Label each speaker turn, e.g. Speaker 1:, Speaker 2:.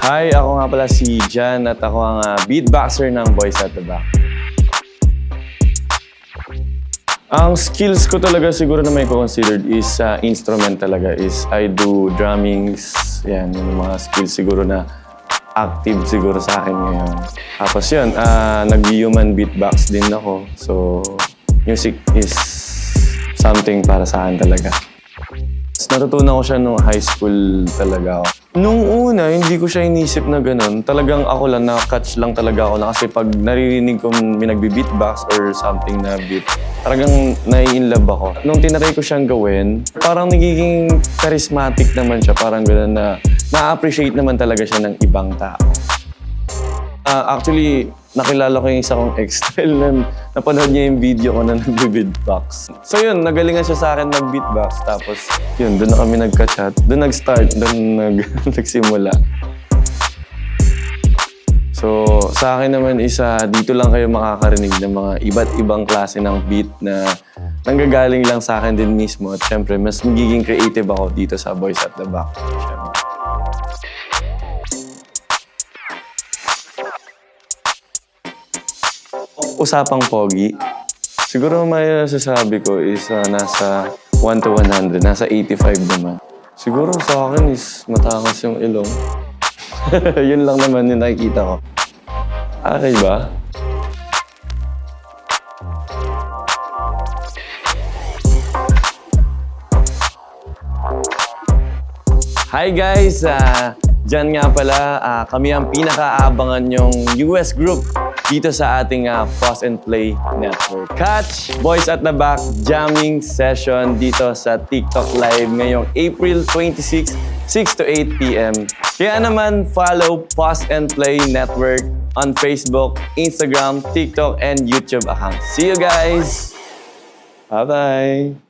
Speaker 1: Hi, ako nga pala si Jan at ako ang beatboxer ng Boys at the Back. Ang skills ko talaga siguro na may considered is instrument talaga is I do drummings. Yan, yung mga skills siguro na active siguro sa akin ngayon. Tapos yun, nag-human beatbox din ako. So, music is something para sa akin talaga. Natutunan ko siya nung high school talaga ako. Nung una, hindi ko siya inisip na ganun. Talagang ako lang, na-catch lang talaga ako na kasi pag naririnig ko may nagbe-beatbox or something na beat, talagang nai-inlove ako. Nung tinatry ko siyang gawin, parang nagiging charismatic naman siya. Parang gano'n na na-appreciate naman talaga siya ng ibang tao. Actually, nakilala ko yung isa kong ex-style na napanood niya yung video ko na nag-beatbox. So yun, nagalingan siya sa akin mag-beatbox. Tapos yun, doon na kami nagka-chat. Doon nag-start, doon nagsimula. So sa akin naman dito lang kayo makakarinig ng mga iba't ibang klase ng beat na nanggagaling lang sa akin din mismo. At syempre, mas magiging creative ako dito sa Boys at the Back. Syempre. Usapang pogi, siguro may sasabi ko is nasa 1 to 100, nasa 85 naman. Siguro sa akin is matakas yung ilong. Yun lang naman yung nakikita ko. Okay ba? Hi guys! Diyan nga pala, kami ang pinakaabangan yung US group dito sa ating Pause and Play Network. Catch Boys at the Back jamming session dito sa TikTok Live ngayong April 26, 6 to 8 p.m. Kaya naman follow Pause and Play Network on Facebook, Instagram, TikTok, and YouTube account. See you guys! Bye-bye!